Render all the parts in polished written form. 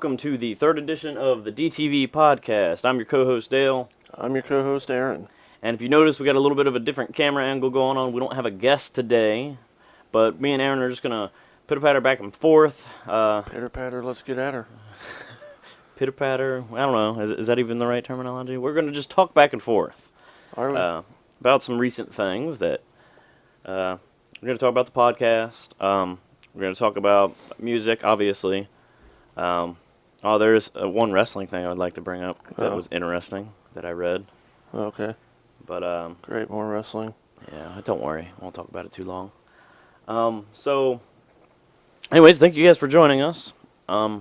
welcome to the third edition of the DTV podcast. I'm your co-host Dale. I'm your co-host Aaron. And if you notice, we got a little bit of a different camera angle going on. We don't have a guest today, but me and Aaron are just going to pitter-patter back and forth. Pitter-patter, let's get at her. Pitter-patter, I don't know, is that even the right terminology? We're going to just talk back and forth about some recent things that we're going to talk about the podcast. We're going to talk about music, obviously. There's one wrestling thing I would like to bring up that was interesting that I read. Okay. But great, more wrestling. Yeah, don't worry. I won't talk about it too long. Anyways, thank you guys for joining us. I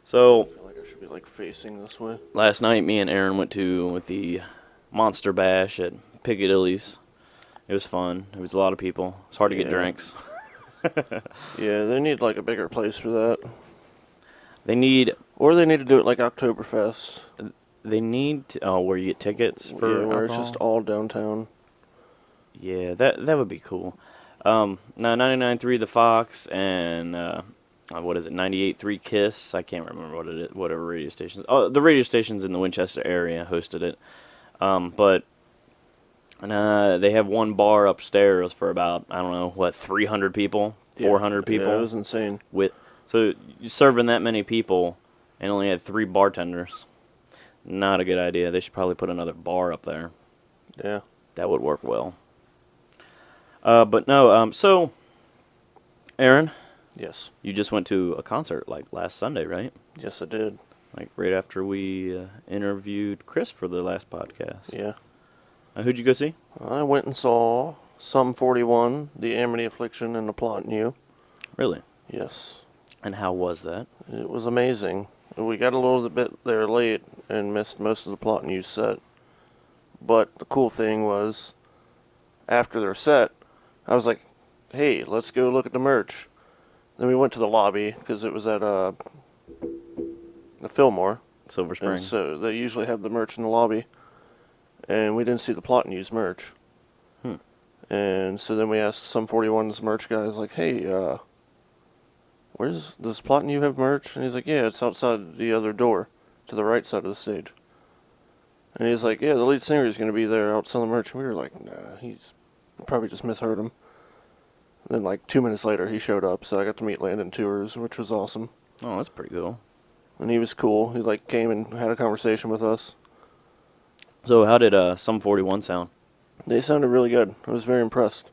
feel like I should be facing this way. Last night, me and Aaron went to the Monster Bash at Piccadilly's. It was fun. It was a lot of people. It's hard to get drinks. Yeah, they need a bigger place for that. They need to do it like Oktoberfest. They need to, where you get tickets for where alcohol? it's just all downtown. Yeah, that would be cool. Now 99.3 The Fox and 98.3 Kiss. I can't remember what it is. Whatever radio stations. Oh, the radio stations in the Winchester area hosted it. But they have one bar upstairs for about 300 people, 400 people. Yeah, it was insane. So you're serving that many people and only had 3 bartenders. Not a good idea. They should probably put another bar up there. Yeah. That would work well. But no, so, Aaron? Yes. You just went to a concert last Sunday, right? Yes, I did. Right after we interviewed Chris for the last podcast. Yeah. Who'd you go see? I went and saw Sum 41, The Amity Affliction, and The Plot in You. Really? Yes. And how was that? It was amazing. We got a little bit there late and missed most of the Plot in You set. But the cool thing was, after their set, I was like, hey, let's go look at the merch. Then we went to the lobby, because it was at the Fillmore. Silver Spring. And so they usually have the merch in the lobby. And we didn't see the Plot in You's merch. And so then we asked Sum 41's merch guy, hey, does Plot in You have merch? And he's like, yeah, it's outside the other door, to the right side of the stage. And he's like, yeah, the lead singer is going to be there out selling merch. And we were like, nah, he's probably just misheard him. And then 2 minutes later, he showed up, so I got to meet Landon Tours, which was awesome. Oh, that's pretty cool. And he was cool. He came and had a conversation with us. So how did Sum 41 sound? They sounded really good. I was very impressed.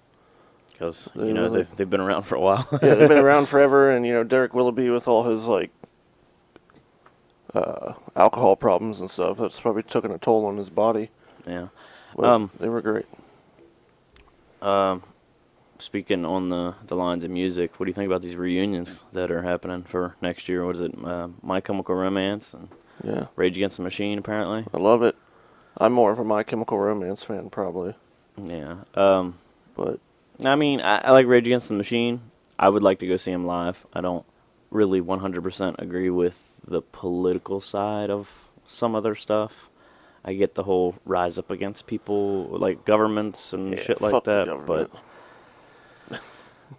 Because, they've been around for a while. Yeah, they've been around forever, and, Derek Willoughby with all his, alcohol problems and stuff, that's probably taken a toll on his body. Yeah. But they were great. Speaking on the lines of music, what do you think about these reunions that are happening for next year? What is it, My Chemical Romance and Rage Against the Machine, apparently? I love it. I'm more of a My Chemical Romance fan, probably. Yeah. But I mean, I like Rage Against the Machine. I would like to go see them live. I don't really 100% agree with the political side of some of their stuff. I get the whole rise up against people, like governments and shit like that, but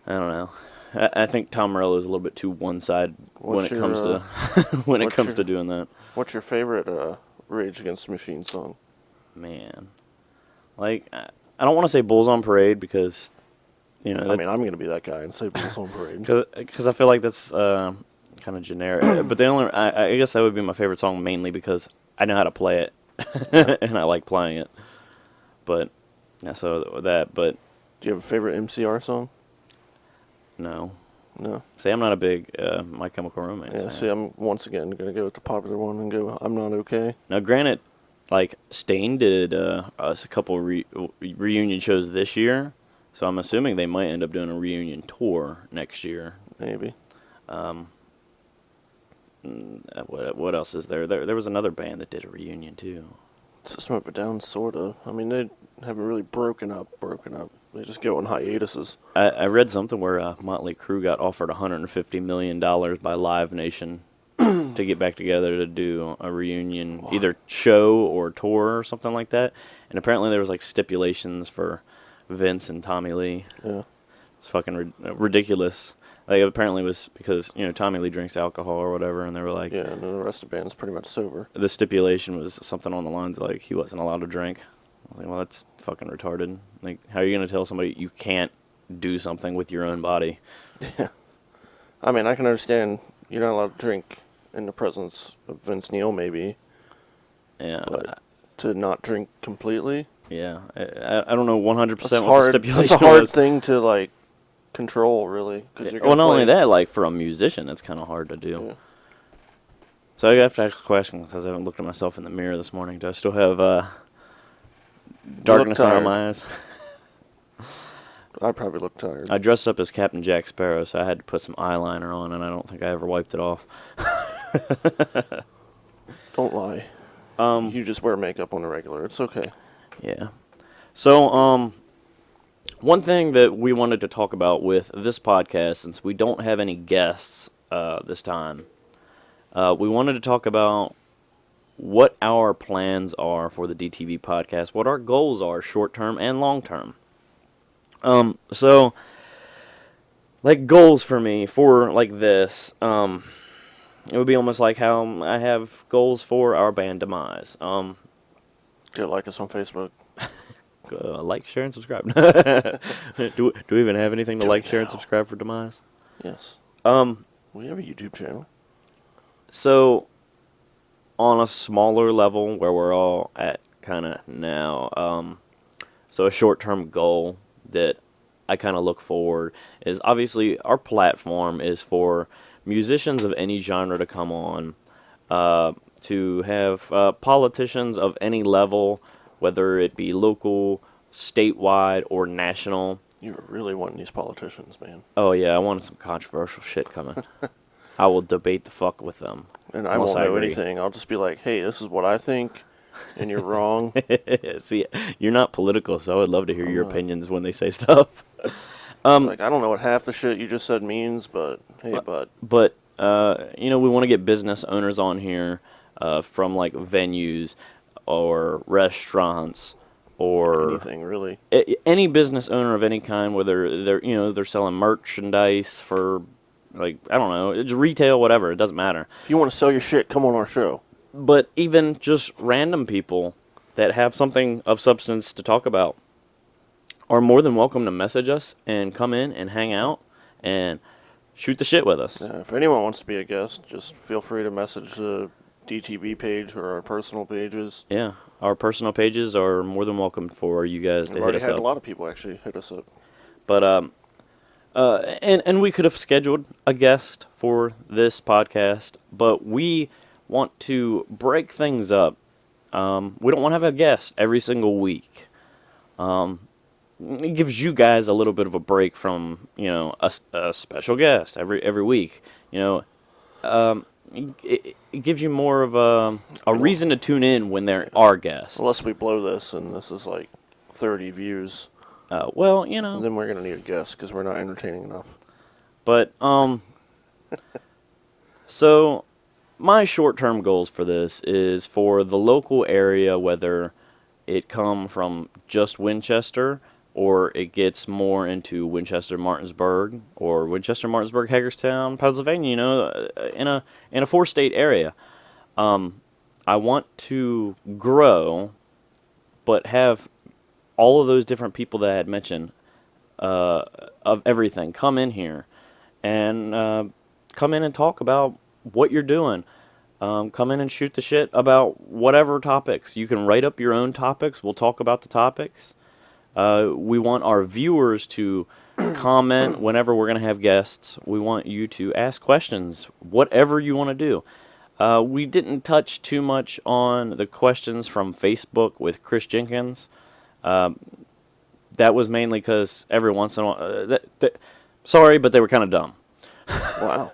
I don't know. I think Tom Morello is a little bit too one side when it comes to doing that. What's your favorite Rage Against the Machine song? Man, I don't want to say Bulls on Parade because, I'm going to be that guy and say Bulls on Parade. Because I feel like that's kind of generic. But I guess that would be my favorite song mainly because I know how to play it and I like playing it. But but do you have a favorite MCR song? No. No. See, I'm not a big My Chemical Romance fan. See, I'm once again going to go with the popular one and go, I'm Not Okay. Now, granted, Stain did us a couple reunion shows this year, so I'm assuming they might end up doing a reunion tour next year. Maybe. What else is there? There was another band that did a reunion, too. System of a Down, sort of. I mean, they haven't really broken up. They just go on hiatuses. I read something where Motley Crue got offered $150 million by Live Nation to get back together to do a reunion, either show or tour or something like that. And apparently there was stipulations for Vince and Tommy Lee. Yeah. It's fucking ridiculous. Like, apparently it was because, Tommy Lee drinks alcohol or whatever, and they were like, Yeah, and the rest of the band's pretty much sober. the stipulation was something on the lines of, like, he wasn't allowed to drink. I was like, well, that's fucking retarded. Like, how are you going to tell somebody you can't do something with your own body? Yeah. I mean, I can understand you're not allowed to drink in the presence of Vince Neil, maybe, Yeah. but to not drink completely, Yeah. I don't know 100% that's what the hard. stipulation That's a hard was. thing to, like, control, really. 'Cause you're Well, not gonna only play- that, like, for a musician, it's kind of hard to do. Yeah. So I have to ask a question because I haven't looked at myself in the mirror this morning. Do I still have darkness under tired. my eyes? I probably look tired. I dressed up as Captain Jack Sparrow, so I had to put some eyeliner on, and I don't think I ever wiped it off. Don't lie. You just wear makeup on the regular. It's okay. Yeah. So, one thing that we wanted to talk about with this podcast, since we don't have any guests this time, we wanted to talk about what our plans are for the DTV podcast, what our goals are, short term and long term. So, like, goals for me for like this, it would be almost like how I have goals for our band Demise. Get like us on Facebook. Like, share, and subscribe. do we even have anything to Do like, it share, and now. subscribe for Demise? Yes. Um, We have a YouTube channel. so on a smaller level where we're all at kind of now, so a short-term goal that I kind of look forward is obviously our platform is for musicians of any genre to come on, to have politicians of any level, whether it be local, statewide, or national. You were really wanting these politicians, man. Oh yeah, I wanted some controversial shit coming. I will debate the fuck with them. And I Unless won't I know agree. anything. I'll just be like, hey, this is what I think, and you're wrong. See, you're not political, so I would love to hear I'm your not. opinions when they say stuff. Like, I don't know what half the shit you just said means, but hey, bud. But we want to get business owners on here from like venues or restaurants or Anything, really. Any business owner of any kind, whether they're selling merchandise for, like, I don't know, it's retail, whatever, it doesn't matter. If you want to sell your shit, come on our show. But even just random people that have something of substance to talk about are more than welcome to message us and come in and hang out and shoot the shit with us. If anyone wants to be a guest, just feel free to message the DTV page or our personal pages. Yeah, our personal pages are more than welcome for you guys to We've hit already us had up. a lot of people actually hit us up. But and we could have scheduled a guest for this podcast, but we want to break things up. We don't want to have a guest every single week. It gives you guys a little bit of a break from a special guest every week. It gives you more of a reason to tune in when there are guests. Unless we blow this and this is like 30 views, Well, then we're going to need a guest because we're not entertaining enough. But, so my short-term goals for this is for the local area, whether it come from just Winchester or it gets more into Winchester, Martinsburg, or Winchester, Martinsburg, Hagerstown, Pennsylvania, in a 4-state area. I want to grow, but have all of those different people that I had mentioned, of everything come in here and come in and talk about what you're doing. Come in and shoot the shit about whatever topics. You can write up your own topics. We'll talk about the topics. We want our viewers to comment whenever we're going to have guests. We want you to ask questions, whatever you want to do. We didn't touch too much on the questions from Facebook with Chris Jenkins. That was mainly because every once in a while... sorry, but they were kind of dumb. Wow.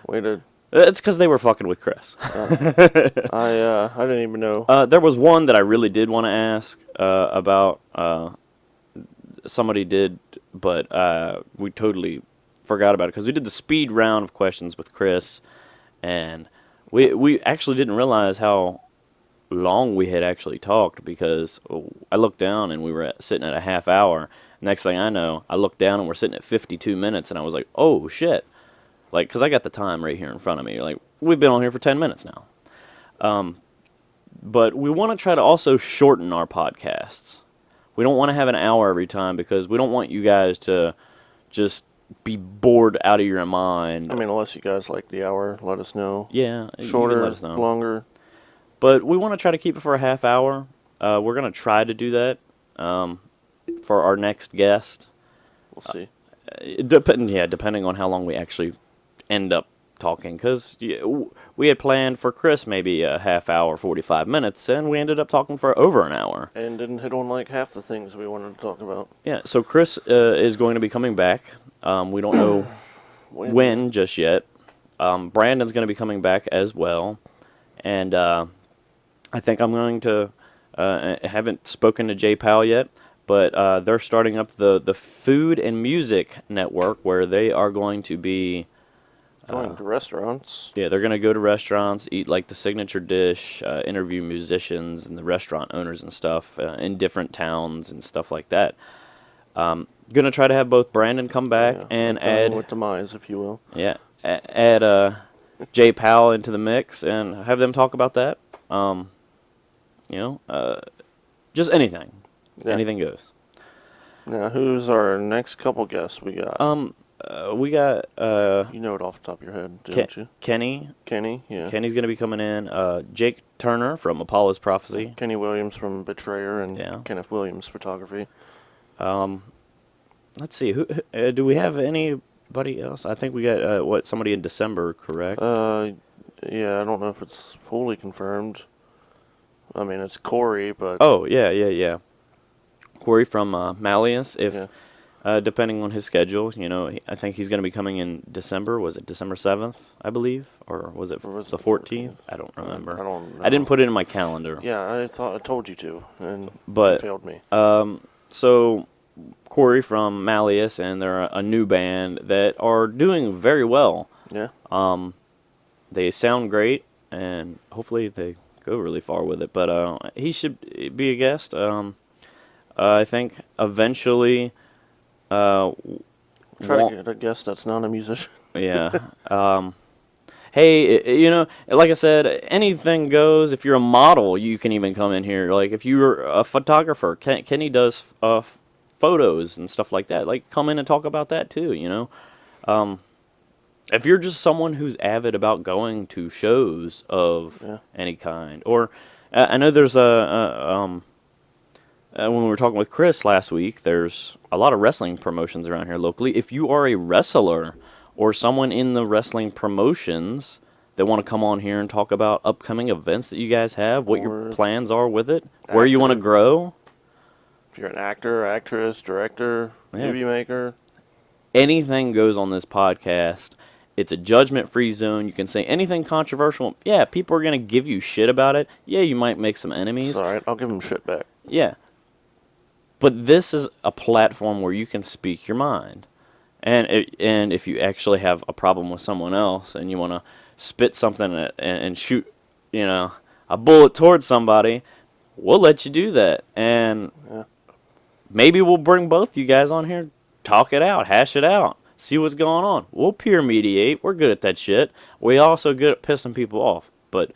Way to... It's because they were fucking with Chris. I didn't even know. There was one that I really did want to ask about. Somebody did, but we totally forgot about it because we did the speed round of questions with Chris, and we actually didn't realize how long we had actually talked because I looked down and we were sitting at a half hour, Next thing I know, I look down and we're sitting at 52 minutes, and I was like, oh shit. Like, because I got the time right here in front of me. Like, we've been on here for 10 minutes now. But we want to try to also shorten our podcasts. We don't want to have an hour every time because we don't want you guys to just be bored out of your mind. I mean, unless you guys like the hour, let us know. Yeah, you can Shorter, let us know. longer. But we want to try to keep it for a half hour. We're going to try to do that for our next guest. We'll see. Depending on how long we actually end up talking. Because we had planned for Chris maybe a half hour, 45 minutes, and we ended up talking for over an hour. And didn't hit on like half the things we wanted to talk about. Yeah, so Chris is going to be coming back. We don't know when just yet. Brandon's going to be coming back as well. And I think I'm going to, haven't spoken to Jay Powell yet, but they're starting up the Food and Music Network where they are going to be going to restaurants. Yeah, they're going to go to restaurants, eat like the signature dish, interview musicians and the restaurant owners and stuff in different towns and stuff like that. Going to try to have both Brandon come back and add... with demise, if you will. Yeah, add Jay Powell into the mix and have them talk about that. Just anything. Yeah. Anything goes. Now, who's our next couple guests we got? We got you know it off the top of your head, don't you? Kenny. Kenny, yeah. Kenny's going to be coming in. Jake Turner from Apollo's Prophecy. Kenny Williams from Betrayer and Kenneth Williams Photography. Let's see. Who do we have anybody else? I think we got somebody in December, correct? Yeah, I don't know if it's fully confirmed. I mean, it's Corey, but oh yeah. Corey from Malleus. Depending on his schedule, I think he's going to be coming in December. Was it December 7th, I believe? Or was it the 14th? I don't remember. I don't know. I didn't put it in my calendar. Yeah, I thought I told you to, and but you failed me. So Corey from Malleus, and they're a new band that are doing very well. Yeah. They sound great, and hopefully they go really far with it. But he should be a guest. I think eventually... Try to get a guest that's not a musician. Yeah. Hey, like I said, anything goes. If you're a model, you can even come in here. Like, if you're a photographer, Kenny does photos and stuff like that. Like, come in and talk about that, too, If you're just someone who's avid about going to shows of any kind. Or, I know there's when we were talking with Chris last week, there's a lot of wrestling promotions around here locally. If you are a wrestler or someone in the wrestling promotions that want to come on here and talk about upcoming events that you guys have, what your plans are with it, where you want to grow. If you're an actor, actress, director, movie maker. Anything goes on this podcast. It's a judgment-free zone. You can say anything controversial. Yeah, people are going to give you shit about it. Yeah, you might make some enemies. It's all right. I'll give them shit back. Yeah. But this is a platform where you can speak your mind. And if you actually have a problem with someone else and you want to spit something and shoot, a bullet towards somebody, we'll let you do that. And maybe we'll bring both you guys on here, talk it out, hash it out, see what's going on. We'll peer mediate. We're good at that shit. We also good at pissing people off. But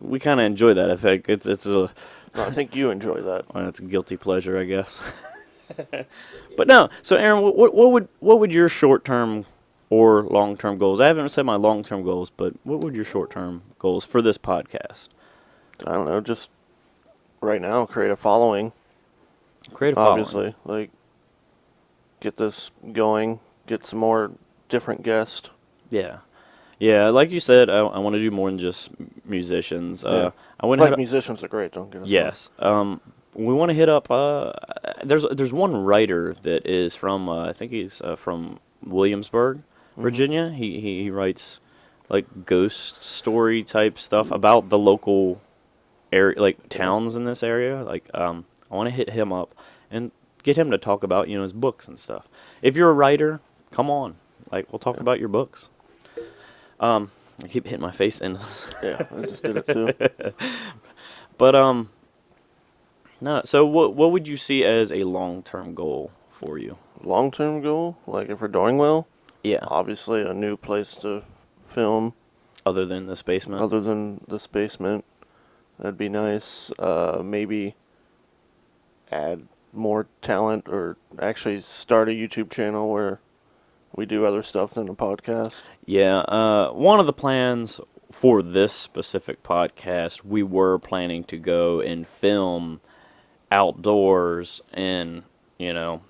we kind of enjoy that, I think. It's a... I think you enjoy that. Well, it's a guilty pleasure, I guess. But no, so Aaron, what would your short-term or long-term goals? I haven't said my long-term goals, but what would your short-term goals for this podcast? I don't know, just right now, create a following. Obviously, like get this going, get some more different guests. Yeah. Yeah, like you said, I want to do more than just musicians. Musicians are great, don't get us wrong. We want to hit up. There's one writer that is from I think he's from Williamsburg, Virginia. He writes like ghost story type stuff about the local area, like towns in this area. Like I want to hit him up and get him to talk about his books and stuff. If you're a writer, come on. Like we'll talk about your books. I keep hitting my face in this. Yeah, I just did it too. But No. So what would you see as a long-term goal for you? Long-term goal, like if we're doing well, Yeah. obviously a new place to film Other than this basement. other than this basement. That'd be nice. Maybe add more talent or actually start a YouTube channel where we do other stuff than a podcast. Yeah. One of the plans for this specific podcast, we were planning to go and film outdoors and, you know,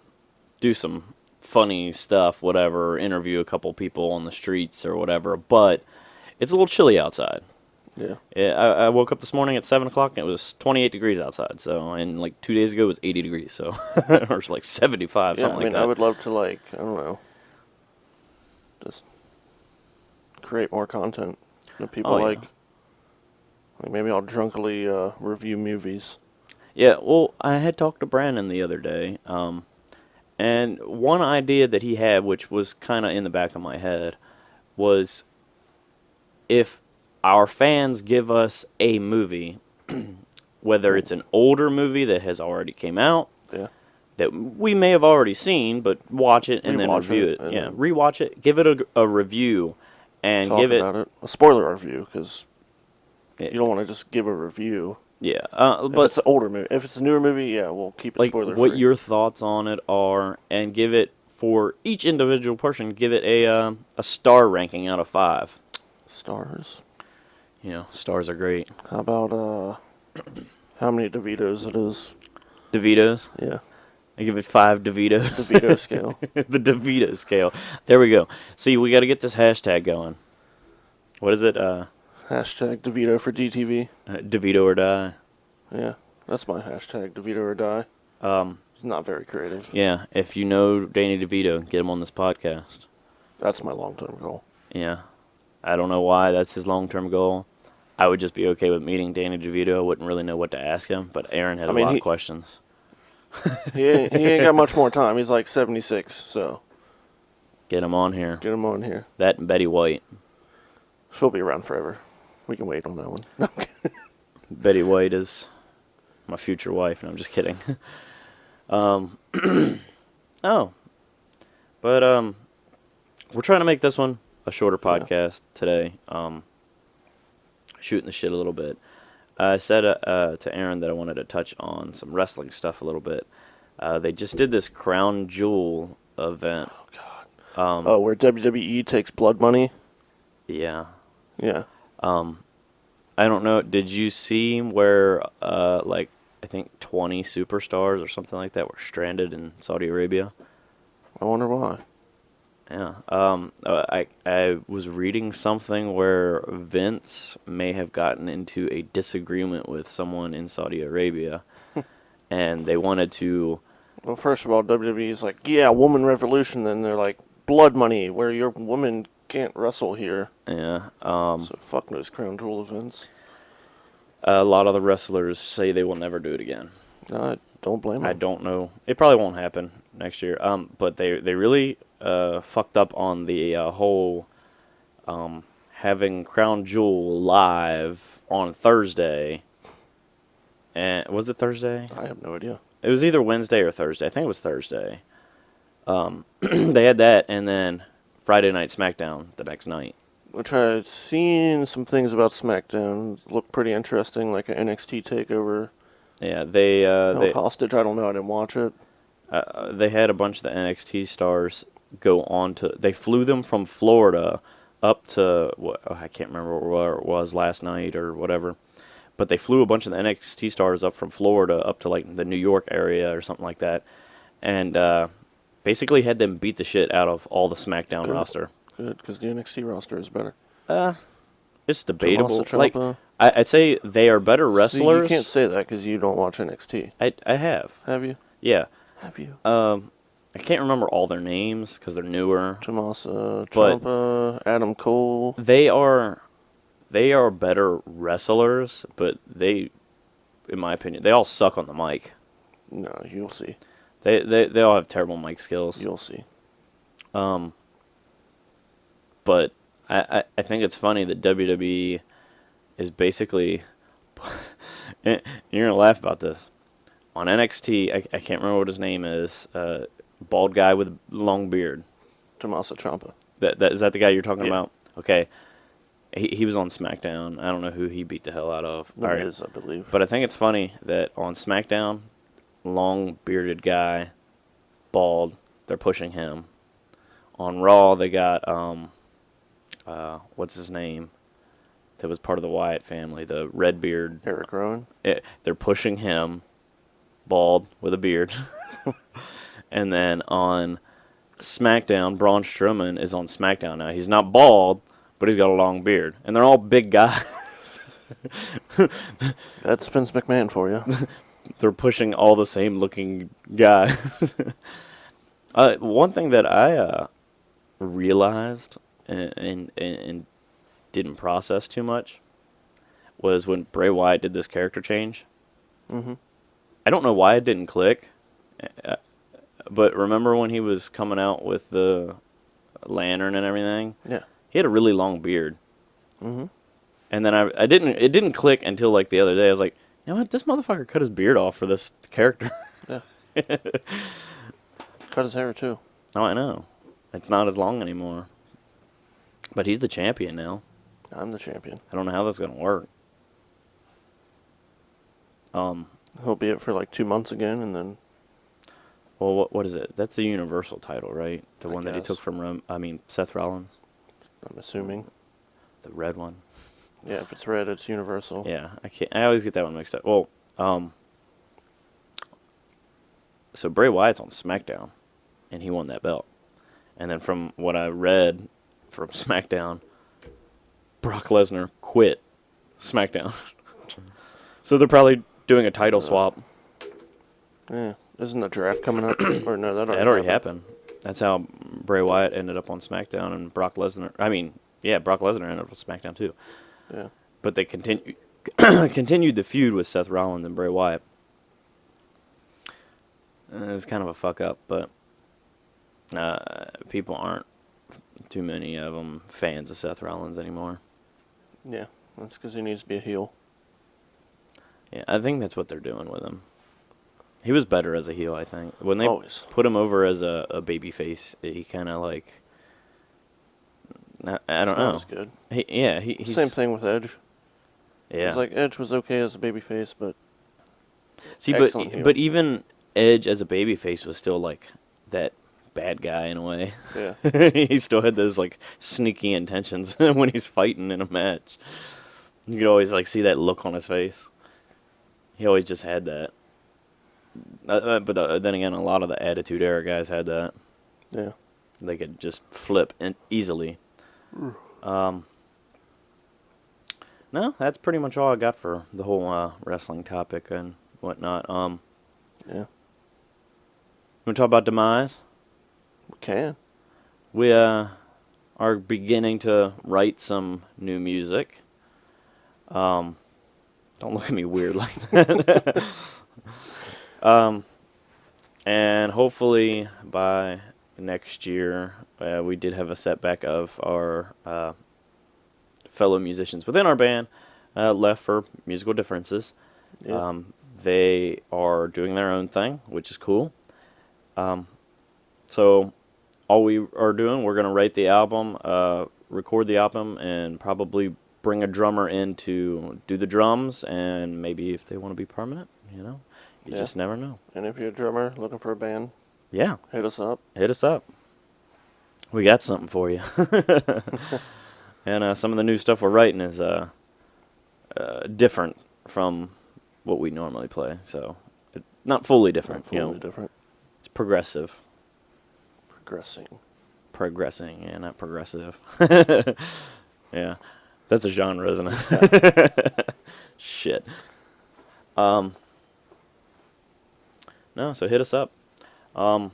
do some funny stuff, whatever, interview a couple people on the streets or whatever, but it's a little chilly outside. Yeah. I woke up this morning at 7 o'clock and it was 28 degrees outside, so, and like 2 days ago it was 80 degrees, so, or it's like 75, Yeah, something I mean, like that. I would love to, like, I don't know, just create more content that people Oh, yeah. like. Like maybe I'll drunkily review movies. Yeah, well, I had talked to Brandon the other day, and one idea that he had, which was kind of in the back of my head, was if our fans give us a movie, whether it's an older movie that has already came out, Yeah. that we may have already seen, but watch it and then Rewatch review it it. and Yeah, then rewatch it, give it a review, and Talk give it. about it. A spoiler review, because Yeah, you don't want to just give a review. yeah. If But it's an older movie. If it's a newer movie, yeah, we'll keep it like spoiler what free. your thoughts on it are, and give it for each individual person. Give it a star ranking out of 5. Stars. You know, stars are great. How about how many DeVitos it is? DeVitos. Yeah. I give it 5 DeVitos. DeVito scale. The DeVito scale. There we go. See, we got to get this hashtag going. What is it? Hashtag DeVito for DTV. DeVito or die. Yeah. That's my hashtag, DeVito or die. It's not very creative. Yeah, if you know Danny DeVito, get him on this podcast. That's my long-term goal. Yeah. I don't know why that's his long-term goal. I would just be okay with meeting Danny DeVito. I wouldn't really know what to ask him, but Aaron has I mean, a lot he- of questions. He ain't got much more time. He's like 76, so Get him on here. get him on here. That and Betty White. She'll be around forever. We can wait on that one. No, I'm kidding. Betty White is my future wife, and I'm just kidding. Oh. But we're trying to make this one a shorter Yeah. podcast today. Shooting the shit a little bit. I said to Aaron that I wanted to touch on some wrestling stuff a little bit. They just did this Crown Jewel event. Oh, God. Um, Where WWE takes blood money? Yeah. Yeah. I don't know. Did you see where, like, I think 20 superstars or something like that were stranded in Saudi Arabia? I wonder why. Yeah. I was reading something where Vince may have gotten into a disagreement with someone in Saudi Arabia, and they wanted to. Well, first of all, WWE's like, yeah, woman revolution. Then they're like, blood money, where your woman can't wrestle here. Yeah. So fuck those Crown Jewel events. A lot of the wrestlers say they will never do it again. I don't blame them. I don't know. It probably won't happen next year. But they really fucked up on the whole having Crown Jewel live on Thursday. And was it Thursday? I have no idea. It was either Wednesday or Thursday. I think it was Thursday. They had that, and then Friday Night SmackDown the next night. Which I've seen some things about SmackDown. Look pretty interesting, like an NXT takeover. Yeah, they Held hostage. I don't know. I didn't watch it. they had a bunch of the NXT stars go on to. They flew them from Florida up to I can't remember where it was last night or whatever, but they flew a bunch of the NXT stars up from Florida up to like the New York area or something like that, and basically had them beat the shit out of all the SmackDown Good. roster. Good, because the NXT roster is better. It's debatable. Tommaso Like Ciampa. I'd say they are better See, wrestlers. you can't say that because you don't watch NXT. I have. Have you? Yeah. Have you? I can't remember all their names because they're newer. Tommaso But- Ciampa, Adam Cole. They are better wrestlers, but they, in my opinion, they all suck on the mic. No, you'll see. They all have terrible mic skills. You'll see. But I think it's funny that WWE is basically you're gonna laugh about this. on NXT, I can't remember what his name is. Bald guy with a long beard. Tommaso Ciampa. Is that the guy you're talking Yeah. about? Okay. He was on SmackDown. I don't know who he beat the hell out of. The All right. Miz, I believe. But I think it's funny that on SmackDown, long bearded guy, bald, they're pushing him. On Raw, they got what's his name? That was part of the Wyatt family, the red beard. Eric Rowan. They're pushing him, bald with a beard. And then on SmackDown, Braun Strowman is on SmackDown now. He's not bald, but he's got a long beard, and they're all big guys. That's Vince McMahon for you. They're pushing all the same looking guys. One thing that I realized and didn't process too much was when Bray Wyatt did this character change. Mm-hmm. I don't know why it didn't click, but remember when he was coming out with the lantern and everything? Yeah. He had a really long beard. Mm-hmm. And then it didn't click until like the other day. I was like, you know what? This motherfucker cut his beard off for this character. Yeah. Cut his hair too. Oh, I know. It's not as long anymore. But he's the champion now. I'm the champion. I don't know how that's gonna work. He'll be it for like 2 months again, and then Well, what is it? That's the Universal title, right? The I one that he guess. took from Seth Rollins, I'm assuming. the red one. Yeah, if it's red, it's Universal. Yeah, I always get that one mixed up. Well, so Bray Wyatt's on SmackDown, and he won that belt. And then from what I read from SmackDown, Brock Lesnar quit SmackDown. So they're probably doing a title swap. Yeah. Isn't the draft coming up? Or no, that Already happened. That's how Bray Wyatt ended up on SmackDown, and Brock Lesnar. Brock Lesnar ended up on SmackDown too. Yeah. But they continued the feud with Seth Rollins and Bray Wyatt. It was kind of a fuck up, but people aren't too many of them fans of Seth Rollins anymore. Yeah. That's because he needs to be a heel. Yeah, I think that's what they're doing with him. He was better as a heel, I think. When they Always. put him over as a baby face, he kind of like... I don't know. Not as good. He's... Same thing with Edge. Yeah. It's like Edge was okay as a babyface, but See, excellent heel. but even Edge as a babyface was still like that bad guy in a way. yeah. He still had those like sneaky intentions when he's fighting in a match. You could always like see that look on his face. He always just had that. But then again, a lot of the Attitude Era guys had that. Yeah. They could just flip easily. No, that's pretty much all I got for the whole wrestling topic and whatnot. Yeah. You want to talk about Demise? We can. We are beginning to write some new music. Don't look at me weird like that. And hopefully by next year, we did have a setback of our fellow musicians within our band left for musical differences. Yeah. They are doing their own thing, which is cool. So all we are doing, we're going to write the album, record the album, and probably bring a drummer in to do the drums, and maybe if they want to be permanent, you Yeah. just never know. And if you're a drummer looking for a band, Yeah, hit us up. hit us up. We got something for you. And some of the new stuff we're writing is different from what we normally play, so not fully different. Not fully different. It's progressive. Progressing. Yeah, not progressive. Yeah, that's a genre, isn't it? Shit. No, so hit us up. I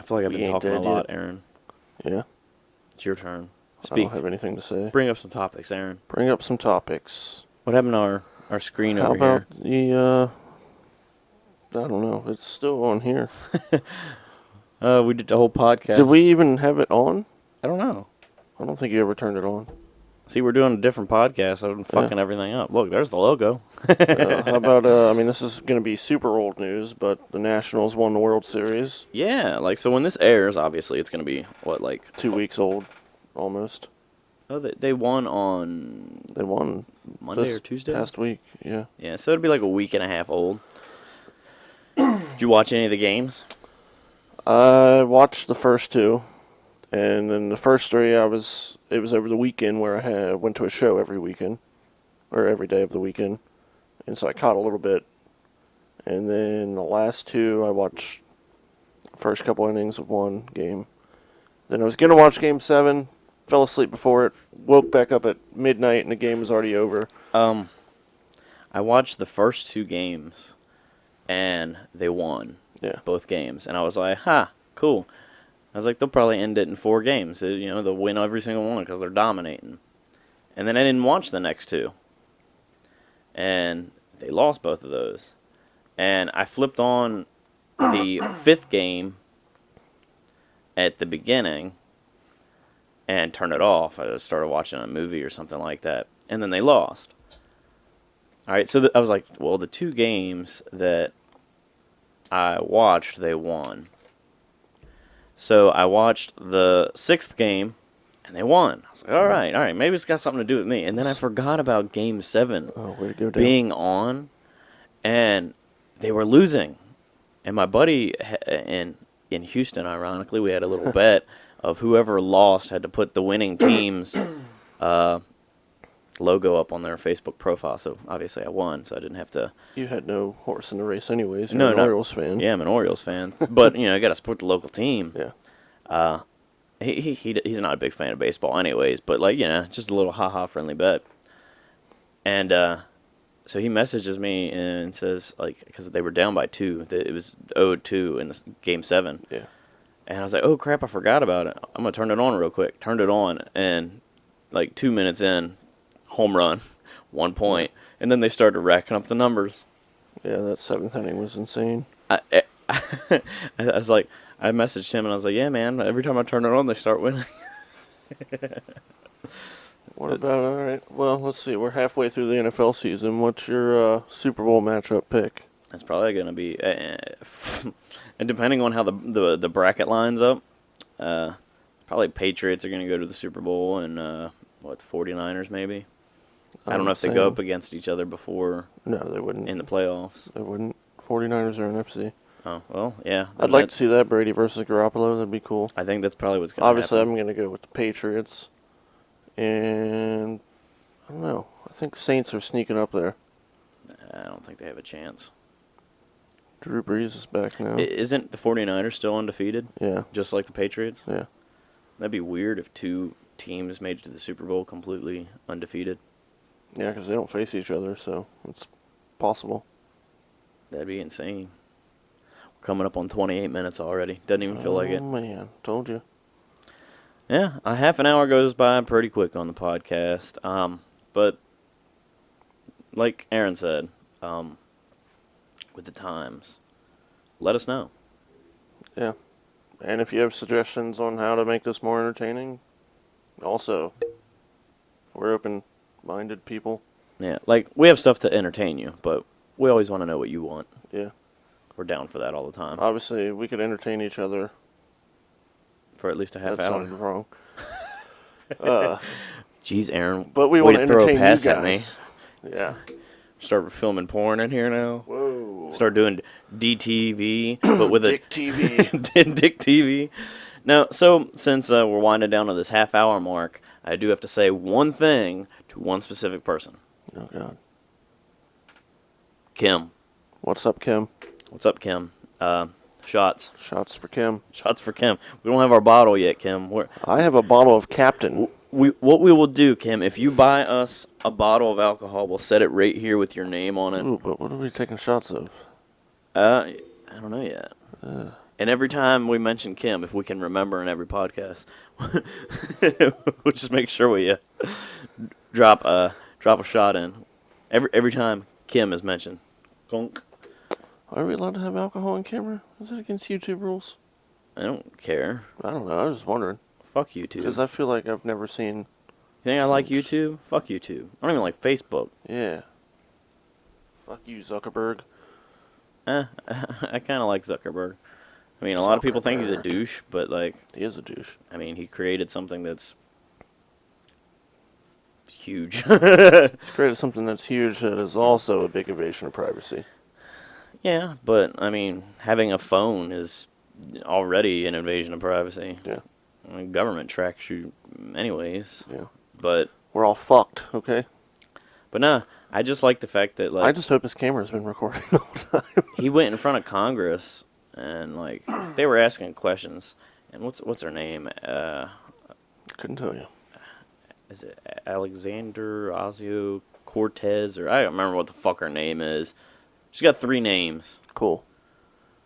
feel like I've We been ain't talking a dead lot, yet. Aaron. Yeah. It's your turn. I Speak. don't have anything to say. Bring up some topics, Aaron. Bring up some topics. What happened to our screen How over about here? I don't know. It's still on here. We did the whole podcast. Did we even have it on? I don't know. I don't think you ever turned it on. See, we're doing a different podcast. I'm fucking everything up. Look, there's the logo. How about, I mean, this is going to be super old news, but the Nationals won the World Series. Yeah, like, so when this airs, obviously, it's going to be, what, like... 2 weeks old, almost. Oh, they won on They won Monday this or Tuesday? past week, yeah. Yeah, so it'd be like a week and a half old. Did you watch any of the games? I watched the first 2, and then the first 3, it was over the weekend where I went to a show every weekend, or every day of the weekend, and so I caught a little bit. And then the last 2, I watched the first couple innings of one game. Then I was going to watch Game 7, fell asleep before it, woke back up at midnight, and the game was already over. I watched the first 2 games, and they won both games. And I was like, cool. I was like, they'll probably end it in 4 games. You know, they'll win every single one because they're dominating. And then I didn't watch the next 2. And they lost both of those. And I flipped on the 5th game at the beginning and turned it off. I started watching a movie or something like that. And then they lost. All right, so I was like, well, the 2 games that I watched, they won. So I watched the 6th game, and they won. I was like, all right, maybe it's got something to do with me. And then I forgot about Game 7 Way to go down. being on, and they were losing. And my buddy in Houston, ironically, we had a little bet of whoever lost had to put the winning team's logo up on their Facebook profile. So obviously I won, so I didn't have to. You had no horse in the race anyways. You're No, an not- Orioles fan. Yeah, I'm an Orioles fan, but you know, I got to support the local team. Yeah. He's not a big fan of baseball, anyways. But like, you know, just a little friendly bet. And so he messages me and says, like, because they were down by 2, that it was 0-2 in Game 7. Yeah. And I was like, oh crap, I forgot about it. I'm gonna turn it on real quick. Turned it on, and like 2 minutes in, home run, 1 point, and then they started racking up the numbers. Yeah, that 7th inning was insane. I was like, I messaged him and I was like, yeah, man, every time I turn it on, they start winning. What about, all right, well, let's see. We're halfway through the NFL season. What's your Super Bowl matchup pick? It's probably gonna be, and depending on how the bracket lines up, probably Patriots are gonna go to the Super Bowl, and the 49ers maybe. I don't know if they go up against each other before No, they wouldn't. in the playoffs. They wouldn't. 49ers are NFC. Oh, well, yeah. I'd like to see that, Brady versus Garoppolo. That'd be cool. I think that's probably what's going to Obviously, happen. I'm going to go with the Patriots. And I don't know. I think Saints are sneaking up there. I don't think they have a chance. Drew Brees is back now. Isn't the 49ers still undefeated? Yeah. Just like the Patriots? Yeah. That'd be weird if 2 teams made it to the Super Bowl completely undefeated. Yeah, because they don't face each other, so it's possible. That'd be insane. We're coming up on 28 minutes already. Doesn't even feel like it. Oh, man. Told you. Yeah, a half an hour goes by pretty quick on the podcast. But like Aaron said, with the times, let us know. Yeah. And if you have suggestions on how to make this more entertaining, also, we're open-minded people. Yeah, like, we have stuff to entertain you, but we always want to know what you want. Yeah. We're down for that all the time. Obviously, we could entertain each other. For at least a half That hour. sounded wrong. Jeez, Aaron. But we way want to throw a entertain pass you at me. guys. Yeah. Start filming porn in here now. Whoa. Start doing DTV, but with Dick TV. Dick TV. Now, so since we're winding down to this half-hour mark, I do have to say one thing to one specific person. Oh, God. Kim. What's up, Kim? What's up, Kim? Shots. Shots for Kim. Shots for Kim. We don't have our bottle yet, Kim. I have a bottle of Captain. What we will do, Kim, if you buy us a bottle of alcohol, we'll set it right here with your name on it. Ooh, but what are we taking shots of? I don't know yet. And every time we mention Kim, if we can remember in every podcast, we'll just make sure we drop a shot in. Every time Kim is mentioned. Gunk. Are we allowed to have alcohol on camera? Is it against YouTube rules? I don't care. I don't know. I was just wondering. Fuck you two. Because I feel like I've never seen think I like Some just- YouTube? Fuck YouTube. I don't even like Facebook. Yeah. Fuck you, Zuckerberg. I kind of like Zuckerberg. I mean, a lot of people think he's a Zuckerberg. douche, but like, He is a douche. I mean, he created something that's huge. He's created something that's huge that is also a big invasion of privacy. Yeah, but I mean, having a phone is already an invasion of privacy. Yeah. I mean, government tracks you anyways. Yeah. But We're all fucked, okay? nah, I just like the fact that I like just hope his camera's been recording the whole time. he went in front of Congress and like they were asking questions. And what's her name? Couldn't tell you. Is it Alexander Ocasio Cortez or I don't remember what the fuck her name is. She's got 3 names. Cool.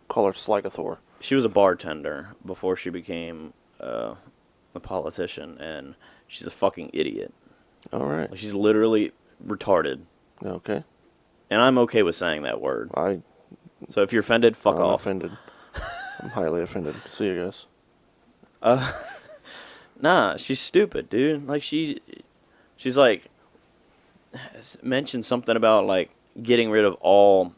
Call her Sligathor. She was a bartender before she became a politician, and she's a fucking idiot. All right. Like, she's literally retarded, Okay. and I'm okay with saying that word. So if you're offended, fuck I'm off. offended. I'm highly offended. See you guys. Nah, she's stupid, dude. Like she's like mentioned something about like getting rid of all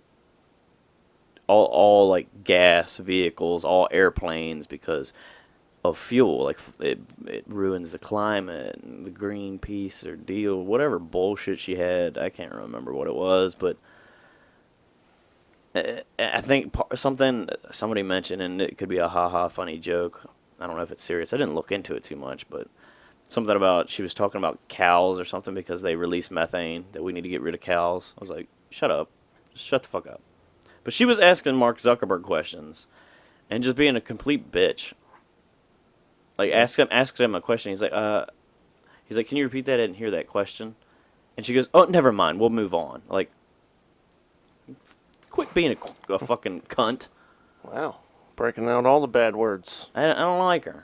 like gas vehicles, all airplanes because of fuel. Like it ruins the climate and the Greenpeace or deal, whatever bullshit she had. I can't remember what it was, but I think somebody mentioned, and it could be a ha funny joke. I don't know if it's serious. I didn't look into it too much, but something about she was talking about cows or something because they release methane, that we need to get rid of cows. I was like, shut up. Shut the fuck up. But she was asking Mark Zuckerberg questions and just being a complete bitch. Like asked him a question. He's like, can you repeat that? I didn't hear that question. And she goes, oh, never mind. We'll move on. Like, quit being a fucking cunt. Wow. Breaking out all the bad words. I don't like her.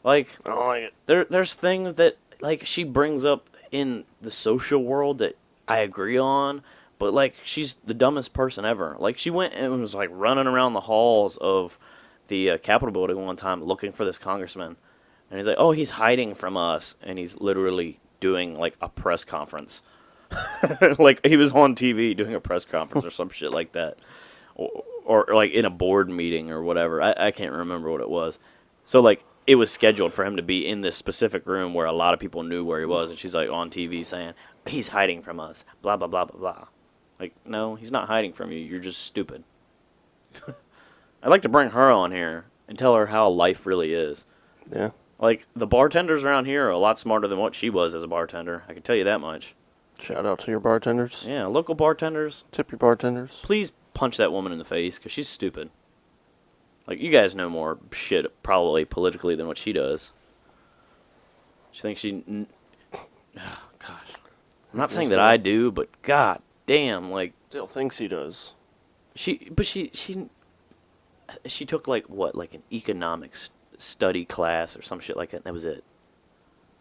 Like, I don't like it. there's things that like she brings up in the social world that I agree on, but like she's the dumbest person ever. Like she went and was like running around the halls of the Capitol building one time looking for this congressman, and he's like, "Oh, he's hiding from us," and he's literally doing like a press conference, like he was on TV doing a press conference or some shit like that, or like in a board meeting or whatever. I can't remember what it was. So like it was scheduled for him to be in this specific room where a lot of people knew where he was, and she's like on TV saying, he's hiding from us, blah, blah, blah, blah, blah. Like, no, he's not hiding from you. You're just stupid. I'd like to bring her on here and tell her how life really is. Yeah. Like, the bartenders around here are a lot smarter than what she was as a bartender. I can tell you that much. Shout out to your bartenders. Yeah, local bartenders, Tip your bartenders. please punch that woman in the face, because she's stupid. Like, you guys know more shit, probably, politically than what she does. She thinks she... Oh, gosh. I'm not saying that I do, but god damn, like... Still thinks he does. She took, like, what, like an economics study class or some shit like that. That was it.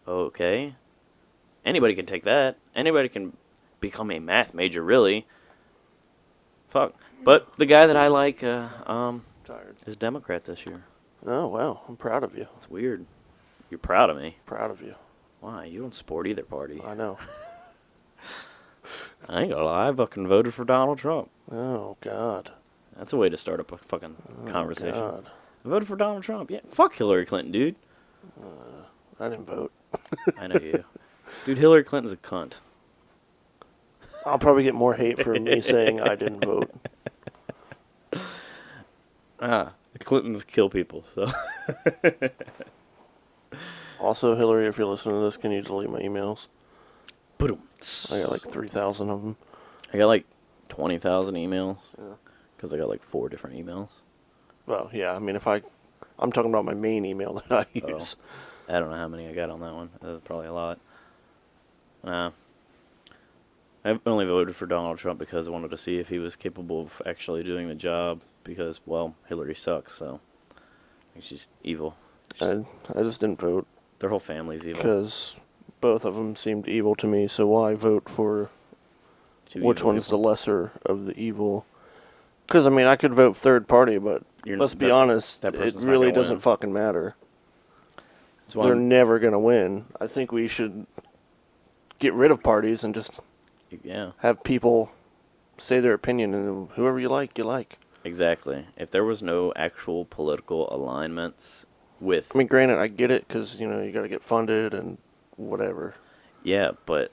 Okay. Anybody can take that. Anybody can become a math major, really. Fuck. But the guy that I like, Tired. is Democrat this year. Oh, wow. I'm proud of you. It's weird. You're proud of me. Proud of you. Why? You don't support either party. I know. I ain't gonna lie. I fucking voted for Donald Trump. Oh, God. That's a way to start a fucking conversation. God. I voted for Donald Trump. Yeah, fuck Hillary Clinton, dude. I didn't vote. I know you. Dude, Hillary Clinton's a cunt. I'll probably get more hate for me saying I didn't vote. The Clintons kill people, so. Also, Hillary, if you're listening to this, can you delete my emails? Boom. I got like 3,000 of them. I got like 20,000 emails. Yeah. Because I got like 4 different emails. Well, yeah, I mean, I'm talking about my main email that I use. I don't know how many I got on that one. Probably a lot. I only voted for Donald Trump because I wanted to see if he was capable of actually doing the job. Because, well, Hillary sucks, so. She's evil. I just didn't vote Their whole family's evil. because both of them seemed evil to me, so why vote for Two which evil one's people. the lesser of the evil? Because, I mean, I could vote third party, but let's be honest, that it person's not really gonna doesn't win. fucking matter. That's why They're I'm- never going to win. I think we should get rid of parties and just Yeah, have people say their opinion, and whoever you like, you like. exactly. If there was no actual political alignments with, I mean, granted, I get it because you got to get funded and whatever. yeah, but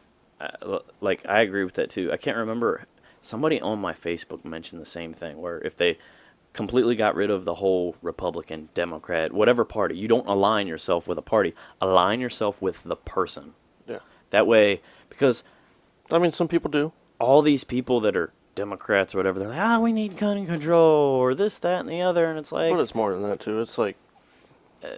like I agree with that too. I can't remember. Somebody on my Facebook mentioned the same thing, where if they completely got rid of the whole Republican, Democrat, whatever party, you don't align yourself with a party. Align yourself with the person. Yeah. That way, because I mean, some people do. all these people that are Democrats or whatever, they're like, we need gun control or this, that, and the other, and it's like, But it's more than that too. It's like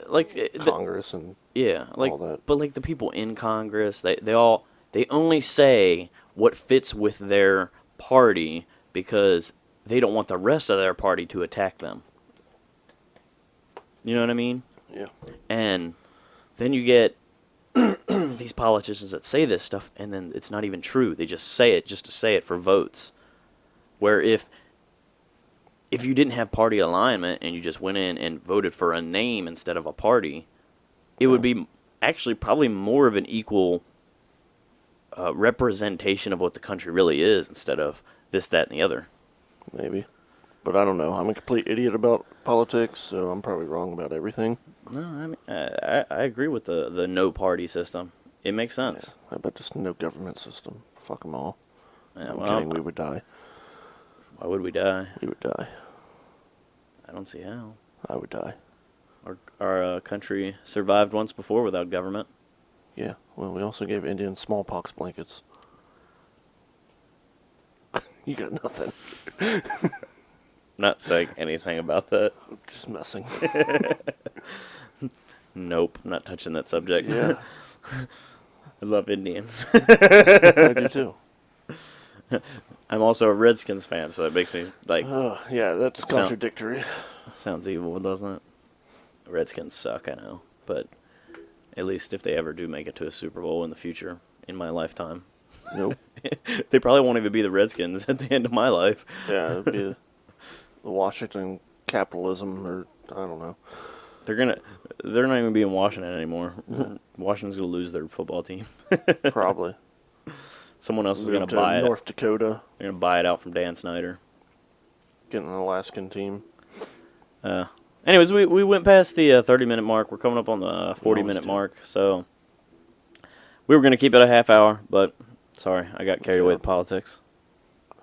like Congress and yeah, like, all that. but like the people in Congress, they only say what fits with their party because they don't want the rest of their party to attack them. You know what I mean? Yeah. And then you get these politicians that say this stuff, and then it's not even true. They just say it just to say it for votes. Where if you didn't have party alignment and you just went in and voted for a name instead of a party, it would be actually probably more of an equal representation of what the country really is instead of this, that, and the other. Maybe. But I don't know. I'm a complete idiot about politics, so I'm probably wrong about everything. No, I mean I agree with the no party system. It makes sense. How about just no government system? Fuck them all. Yeah, I'm well, kidding. We would die. why would we die? We would die. I don't see how. I would die. Our country survived once before without government. Yeah. Well, we also gave Indians smallpox blankets. You got nothing. Not saying anything about that. Just messing. Nope, not touching that subject. Yeah. I love Indians. I do too. I'm also a Redskins fan, so it makes me like Yeah, that's It sound- contradictory. sounds evil, doesn't it? Redskins suck, I know, but at least if they ever do make it to a Super Bowl in the future, in my lifetime, Nope. they probably won't even be the Redskins at the end of my life. Yeah, it'd be the Washington capitalism, or I don't know. They're not even gonna be in Washington anymore. Washington's gonna lose their football team. Probably. Someone else is Move gonna to buy it. North Dakota, They're gonna buy it out from Dan Snyder. get an Alaskan team. Anyways, we went past the 30-minute mark. We're coming up on the 40-minute did. mark. So we were going to keep it a half hour, but sorry, I got carried away Yeah. with politics.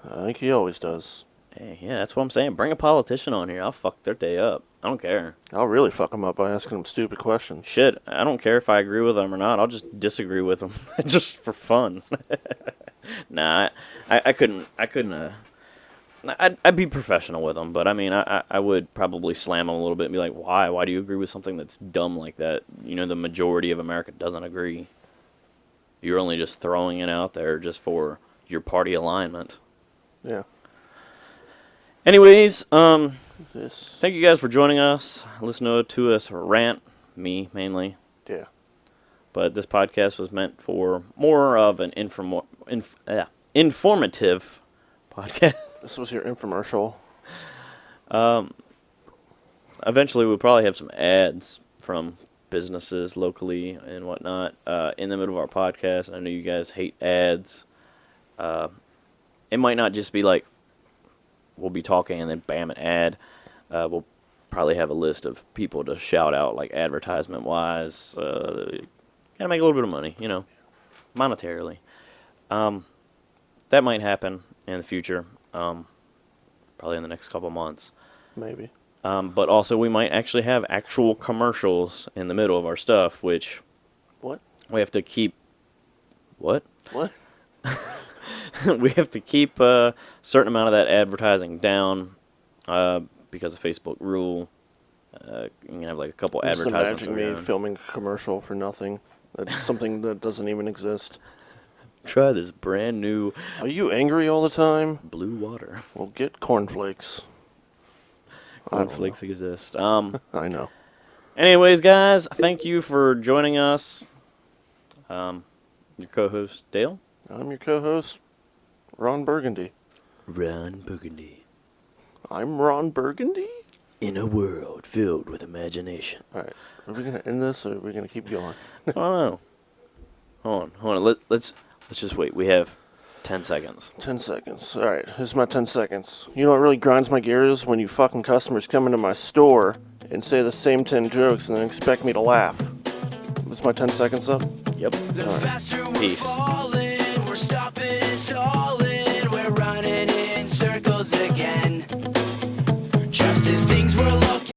I think he always does. Hey, yeah, that's what I'm saying. Bring a politician on here. I'll fuck their day up. I don't care. I'll really fuck him up by asking him stupid questions. Shit, I don't care if I agree with them or not. I'll just disagree with them just for fun. Nah, I couldn't. I'd be professional with them, but I mean, I would probably slam them a little bit and be like, why? Why do you agree with something that's dumb like that? You know, the majority of America doesn't agree. You're only just throwing it out there just for your party alignment. Yeah. Anyways, This. thank you guys for joining us. Listen to us rant, me mainly. Yeah. But this podcast was meant for more of an informative podcast. This was your infomercial. Eventually, we'll probably have some ads from businesses locally and whatnot in the middle of our podcast. I know you guys hate ads. It might not just be like we'll be talking and then bam, an ad. We'll probably have a list of people to shout out, like advertisement-wise. Gotta make a little bit of money, monetarily. That might happen in the future, probably in the next couple months. Maybe. But also, we might actually have actual commercials in the middle of our stuff, which What? we have to keep. What? What? We have to keep a certain amount of that advertising down because of Facebook rule. You can have like a couple Just advertisements. imagine me around. filming a commercial for nothing. That's something that doesn't even exist. Try this brand new Are you angry all the time? blue water. Well, get cornflakes. I don't Cornflakes exist. I know. Anyways, guys, thank you for joining us. Your co-host Dale. I'm your co-host, Ron Burgundy. Ron Burgundy. I'm Ron Burgundy? In a world filled with imagination. Alright. Are we going to end this or are we going to keep going? I don't know. Hold on. Let's Let's just wait. We have 10 seconds. 10 seconds. All right, this is my 10 seconds. You know what really grinds my gears? When you fucking customers come into my store and say the same 10 jokes and then expect me to laugh. This is my 10 seconds up. Yep. All right. Peace. We're stopping